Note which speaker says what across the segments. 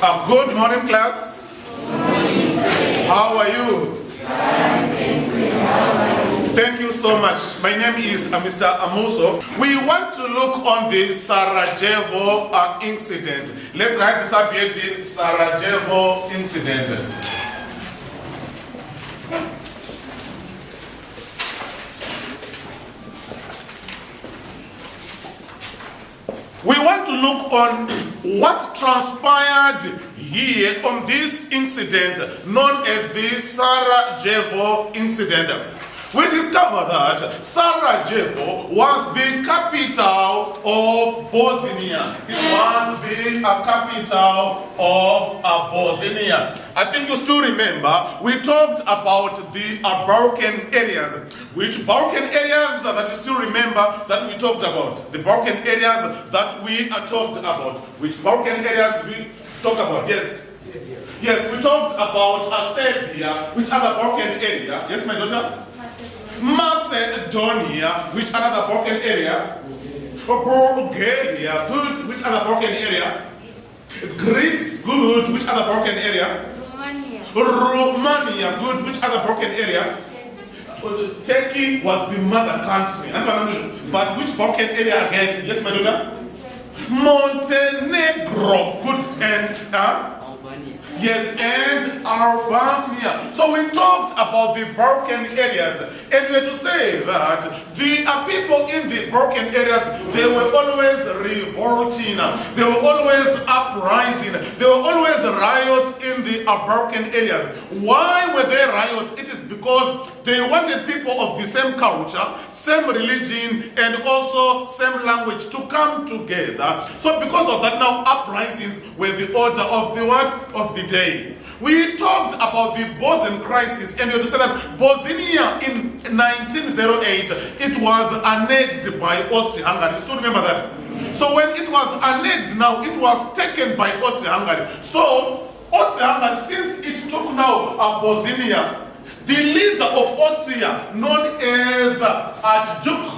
Speaker 1: Good morning, class. How are you? Thank you so much. My name is Mr. Amuso. We want to look on the Sarajevo incident. Let's write this up here, Sarajevo incident. We want to look on what transpired here on this incident known as the Sarajevo incident. We discover that Sarajevo was the capital of Bosnia. It was the capital of Bosnia. I think you still remember we talked about the Balkan areas. Which Balkan areas that you still remember that we talked about? The Balkan areas that we talked about. Which Balkan areas we talked about? Yes. Serbia. Yes, we talked about Serbia. Which other Balkan area? Yes, my daughter? Macedonia. Which another Balkan area? Bulgaria. Good. Which other Balkan area? Greece. Good. Which other Balkan area? Romania. Good. Which other Balkan area? Turkey was the mother country. But which Balkan area again? Yes, my daughter? Montenegro. Good. And Albania. Yes, and Albania. So we talked about the Balkan areas, and we had to say that the people in the Balkan areas, they were always revolting, they were always uprising, there were always riots in the Balkan areas. Why were there riots? It is because they wanted people of the same culture, same religion, and also same language to come together. So because of that, now uprisings were the order of the what? Of the day. We talked about the Bosnian crisis, and you have to say that Bosnia in 1908, it was annexed by Austria-Hungary. You still remember that? So when it was annexed, now it was taken by Austria-Hungary. So Austria-Hungary, since it took now Bosnia, the leader of Austria, known as Archduke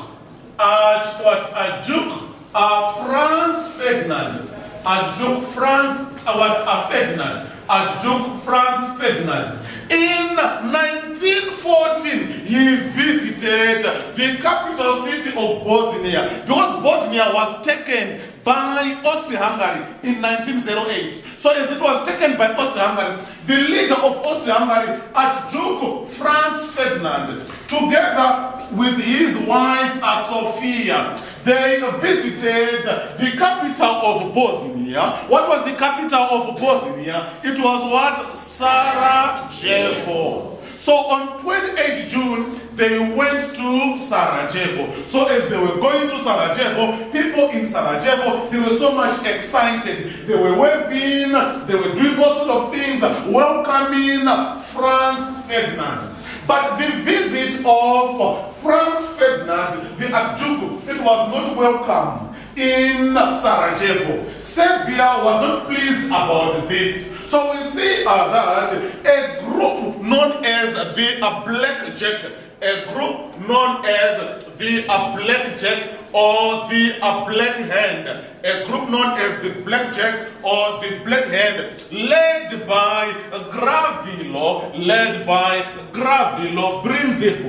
Speaker 1: Franz Ferdinand, in 1914, he visited the capital city of Bosnia, because Bosnia was taken by Austria-Hungary in 1908. So as it was taken by Austria-Hungary, the leader of Austria-Hungary, Archduke Franz Ferdinand, together with his wife Sophia, they visited the capital of Bosnia. What was the capital of Bosnia? It was what? Sarajevo. So on 28 June, they went to Sarajevo. So as they were going to Sarajevo, people in Sarajevo, they were so much excited. They were waving, they were doing all sorts of things, welcoming Franz Ferdinand. But the visit of Franz Ferdinand, the Archduke, it was not welcome in Sarajevo. Serbia was not pleased about this. So we see that a group known as the Blackjack, or the Black Hand, a group known as the Blackjack or the Black Hand, led by Gravilo Princip,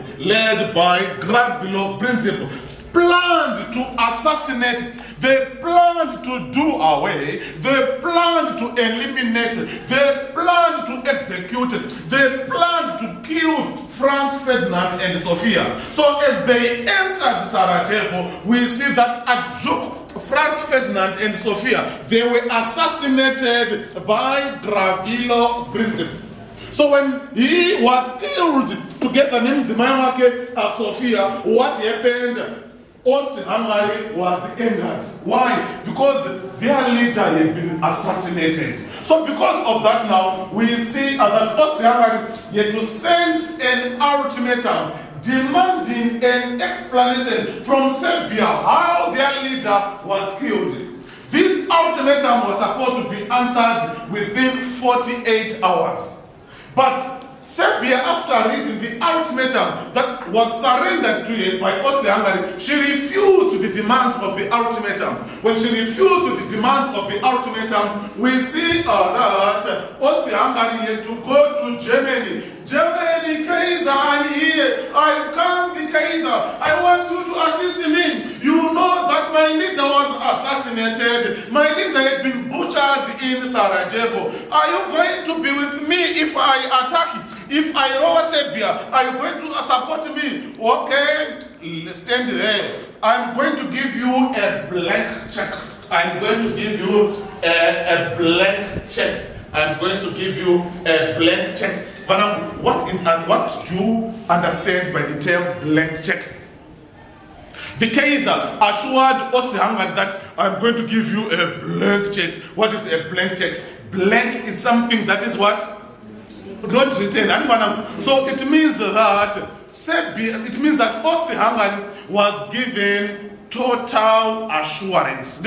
Speaker 1: planned to assassinate, they planned to do away, they planned to eliminate, they planned to execute, they planned to kill Franz Ferdinand and Sophia. So as they entered Sarajevo, we see that Archduke Franz Ferdinand and Sophia, they were assassinated by Gravilo Princip. So when he was killed together named Sophia, what happened? Austria-Hungary was angered. Why? Because their leader had been assassinated. So because of that now, we see that Austria-Hungary had to send an ultimatum demanding an explanation from Serbia how their leader was killed. This ultimatum was supposed to be answered within 48 hours. But Serbia, after reading the ultimatum that was surrendered to her by Austria-Hungary, she refused the demands of the ultimatum. When she refused the demands of the ultimatum, we see that Austria-Hungary had to go to Germany. Germany, Kaiser, I'm here. I've come, the Kaiser. I want you to assist me. You know that my leader was assassinated. My leader had been butchered in Sarajevo. Are you going to be with me if I attack him? If I roll Serbia, are you going to support me? Okay, stand there. I'm going to give you a blank check. I'm going to give you a blank check. I'm going to give you a blank check. But now, what do you understand by the term blank check? The Kaiser assured Austria-Hungary that I'm going to give you a blank check. What is a blank check? Blank is something that is what? Not written. So it means that Serbia, it means that Austria-Hungary was given total assurance.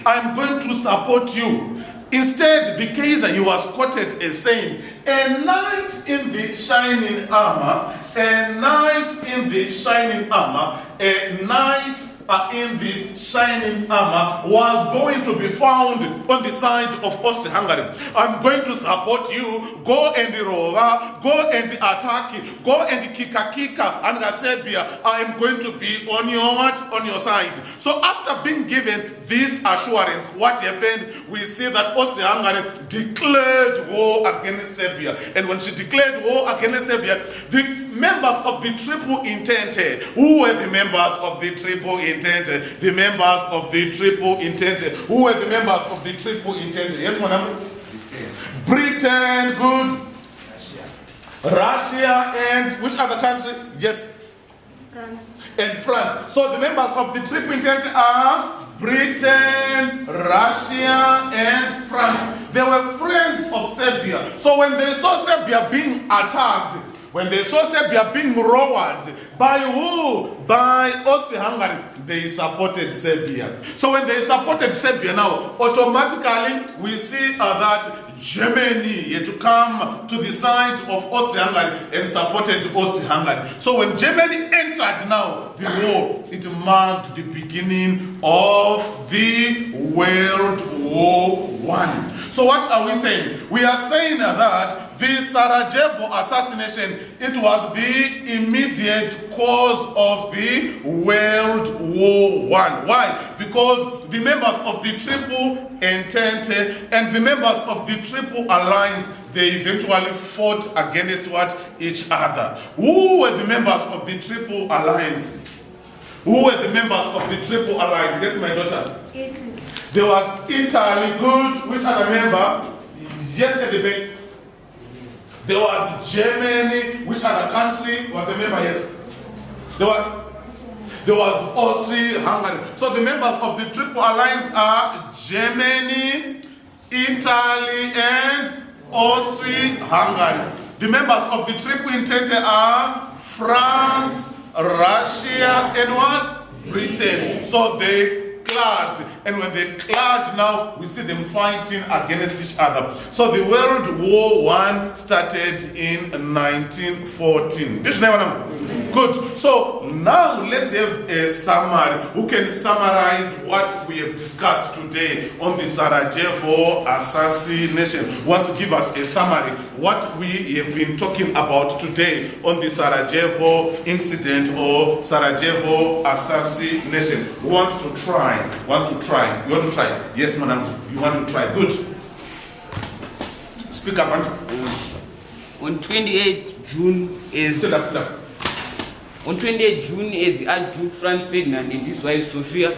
Speaker 1: I'm going to support you. Instead, the Kaiser, he was quoted as saying, a knight in the shining armor, a knight in the shining armor, a knight in the shining armor was going to be found on the side of Austria-Hungary. I'm going to support you. Go and roll, go and attack, go and kika and Serbia. I'm going to be on your side. So after being given this assurance, what happened? We see that Austria-Hungary declared war against Serbia. And when she declared war against Serbia, the members of the Triple Entente, who were the members of the Triple Entente? The members of the Triple Entente. Who were the members of the Triple Entente? Yes, madam? Britain, good. Russia, and which other country? Yes.
Speaker 2: France.
Speaker 1: And France. So the members of the Triple Entente are Britain, Russia, and France. They were friends of Serbia. So when they saw Serbia being attacked, when they saw Serbia being rowered, by who? By Austria-Hungary, they supported Serbia. So when they supported Serbia now, automatically we see that Germany had to come to the side of Austria-Hungary and supported Austria-Hungary. So when Germany entered now the war, it marked the beginning of the World War I. So what are we saying? We are saying that the Sarajevo assassination, it was the immediate cause of the World War I. Why? Because the members of the Triple Entente and the members of the Triple Alliance, they eventually fought against what? Each other. Who were the members of the Triple Alliance? Who were the members of the Triple Alliance? Yes, my daughter.
Speaker 2: Italy.
Speaker 1: There was Italy, good. Which other member? Yes, at the back. There was Germany. Which other country was a member? Yes. There was Austria-Hungary. So the members of the Triple Alliance are Germany, Italy, and Austria-Hungary. The members of the Triple Entente are France, Russia, and what? Britain. So they clashed, and when they clashed now, we see them fighting against each other. So the World War I started in 1914. Did you know? Good. So now let's have a summary. Who can summarize what we have discussed today on the Sarajevo assassination? Who wants to give us a summary? What we have been talking about today on the Sarajevo incident or Sarajevo assassination. Who wants to try? You want to try? Yes, madam. You want to try? Good. Speak up.
Speaker 3: On 28 June is...
Speaker 1: Sit up.
Speaker 3: On 28 June, as Archduke Franz Ferdinand and his wife Sofia,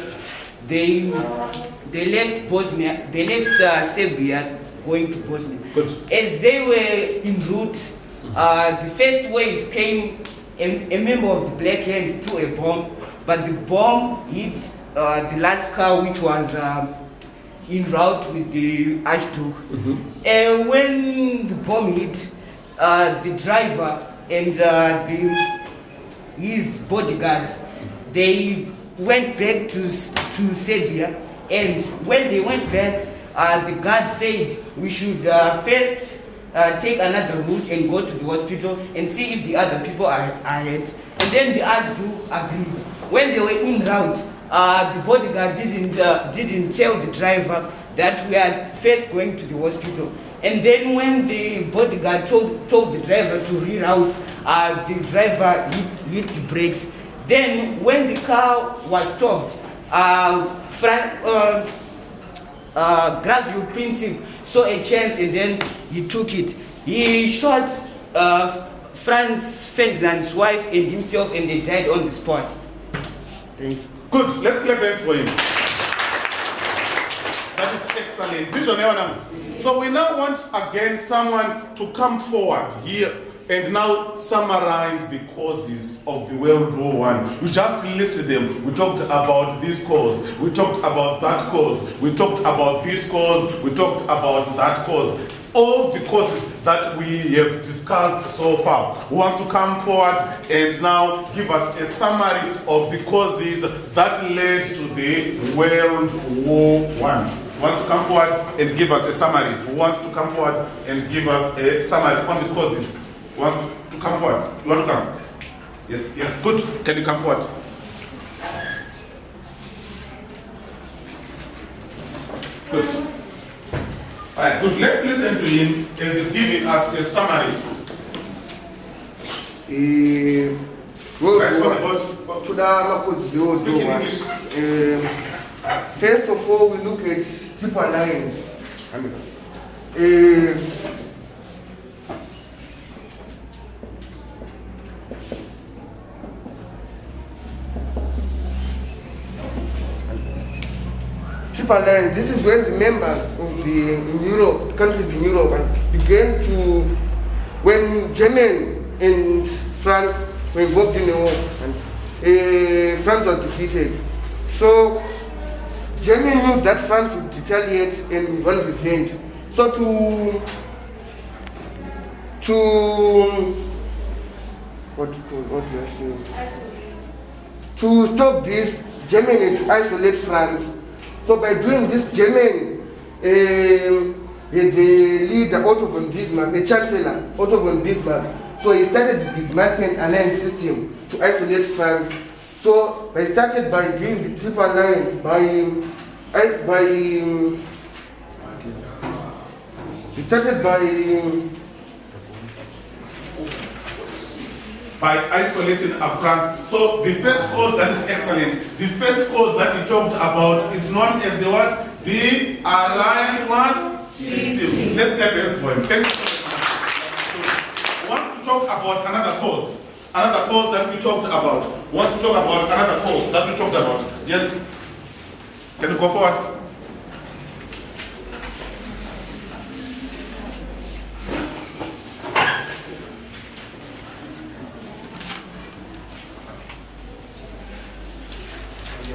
Speaker 3: they left Bosnia. They left Serbia, going to Bosnia.
Speaker 1: Good.
Speaker 3: As they were en route, the first wave came. A member of the Black Hand threw a bomb, but the bomb hit the last car, which was en route with the Archduke. And when the bomb hit, the driver and his bodyguard, they went back to Serbia, and when they went back, the guard said we should first take another route and go to the hospital and see if the other people are ahead. And then the other two agreed. When they were en route, the bodyguard didn't tell the driver that we are first going to the hospital. And then when the bodyguard told the driver to reroute, the driver hit the brakes. Then when the car was stopped, Gravio Princip saw a chance and then he took it. He shot Franz Ferdinand's wife and himself, and they died on the spot. Thank you.
Speaker 1: Good, let's clap hands for him. That is excellent. Vision, now. So we now want again someone to come forward here and now summarize the causes of the World War I. We just listed them. We talked about this cause. We talked about that cause. We talked about this cause. We talked about that cause. All the causes that we have discussed so far. Who wants to come forward and now give us a summary of the causes that led to the World War I? Who wants to come forward and give us a summary? Who wants to come forward and give us a summary on the causes? Who wants to come forward? You want to come? Yes, yes, good. Can you come forward? Good. All right, good. Let's listen to him as he's giving us a summary. Right, what about? Speak in English.
Speaker 2: First of all, we look at Triple Alliance. Triple Alliance, this is when the members of the countries in Europe began to, when Germany and France were involved in the war, and France was defeated. So Germany knew that France would retaliate and would want revenge. So to stop this, Germany had to isolate France. So by doing this, Germany, the leader Otto von Bismarck, the Chancellor Otto von Bismarck, so he started the Bismarckian alliance system to isolate France. So they started by doing the Triple Alliance,
Speaker 1: by isolating France. So the first cause, that is excellent. The first cause that he talked about is known as the what? The alliance what? System. Let's get hands for him. Thank you so much. So, wants to talk about another cause. Another cause that we talked about. Wants to talk about another cause that we talked about. Yes? Can you go forward?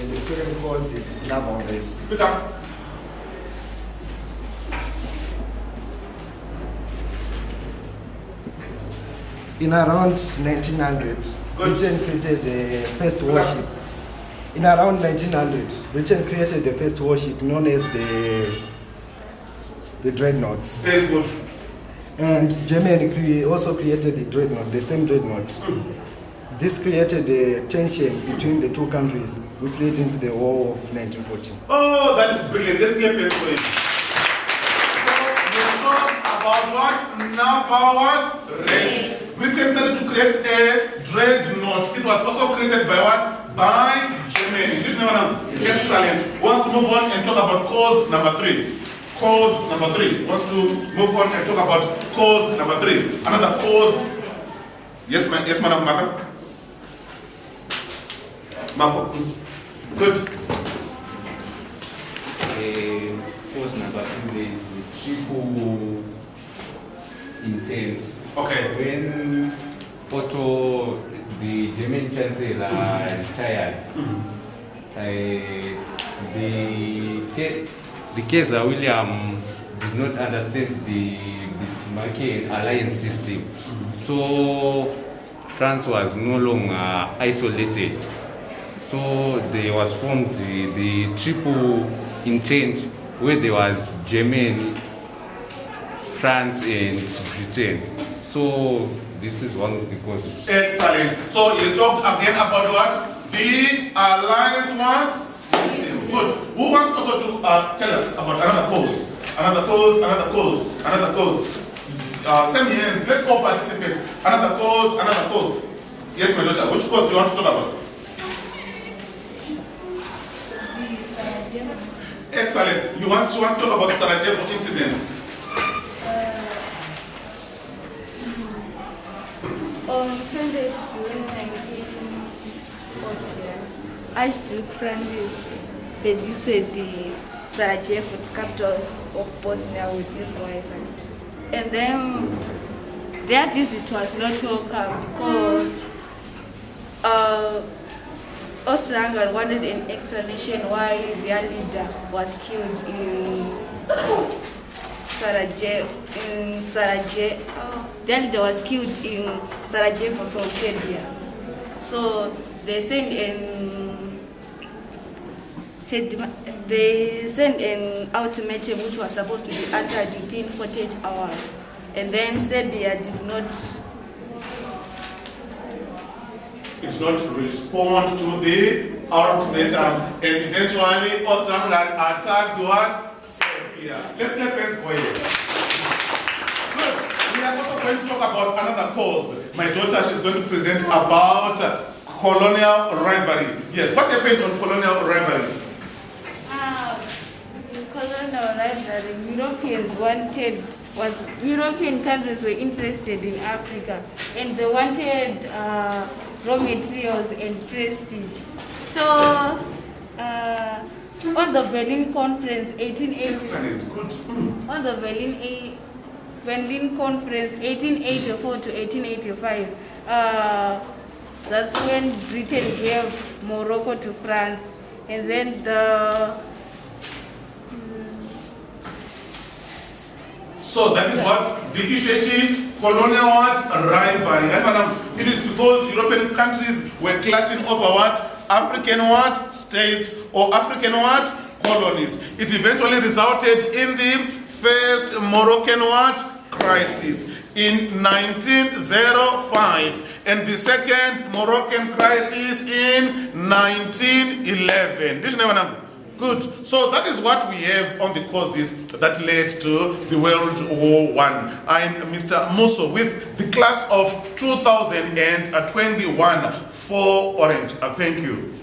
Speaker 4: The second cause is naval race.
Speaker 1: Speak up.
Speaker 4: In around 1900, Britain created the first warship. In around 1900, Britain created the first warship known as the dreadnoughts.
Speaker 1: Very good.
Speaker 4: And Germany also created the dreadnought, the same dreadnought. This created a tension between the two countries, which led into the War of 1914.
Speaker 1: Oh, that is brilliant. Let's get paid for it. So, you talked about what? Naval what? Race. Britain started to create a dreadnought. It was also created by what? By Germany. Excellent. Wants to move on and talk about cause number 3. Cause number 3. Wants to move on and talk about cause number 3. Another cause. Yes, ma'am. Yes, Madam Marco. Marco. Good.
Speaker 5: Cause number 2 is triple intent.
Speaker 1: Okay.
Speaker 5: When Otto, the German Chancellor, retired, the Kaiser William did not understand the Bismarckian alliance system. So France was no longer isolated. So there was formed the triple intent, where there was Germany, France and Britain. So this is one of the causes.
Speaker 1: Excellent. So you talked again about what? The alliance what? System. Good. Who wants also to tell us about another cause? Another cause, another cause, another cause. Same hands. Let's all participate. Another cause, another cause. Yes, my daughter. Which cause do you want to talk about? Excellent. She wants to talk about the Sarajevo incident.
Speaker 6: On Sunday, June 1940, Archduke Francis reduced the Sarajevo, the capital of Bosnia, with his wife. And then their visit was not welcome because Austria-Hungary wanted an explanation why their leader was killed in Sarajevo. Their leader was killed in Sarajevo from Serbia. So they sent an ultimatum which was supposed to be answered within 48 hours. And then Serbia did not
Speaker 1: respond to the ultimatum, and eventually Austria-Hungary attacked what? Serbia. Let's clap hands for it. Good. We are also going to talk about another cause. My daughter, she's going to present about colonial rivalry. Yes, what happened on colonial rivalry?
Speaker 6: Colonial rivalry, European countries were interested in Africa, and they wanted raw materials and prestige. So, on the Berlin Conference, 1884 to 1885, that's when Britain gave Morocco to France, and then
Speaker 1: So that is what the issue colonial rivalry. It is because European countries were clashing over what? African states or African colonies. It eventually resulted in the first Moroccan crisis in 1905 and the second Moroccan crisis in 1911. Did you know? Good. So that is what we have on the causes that led to the World War I. I'm Mr. Musso with the class of 2021 for Orange. Thank you.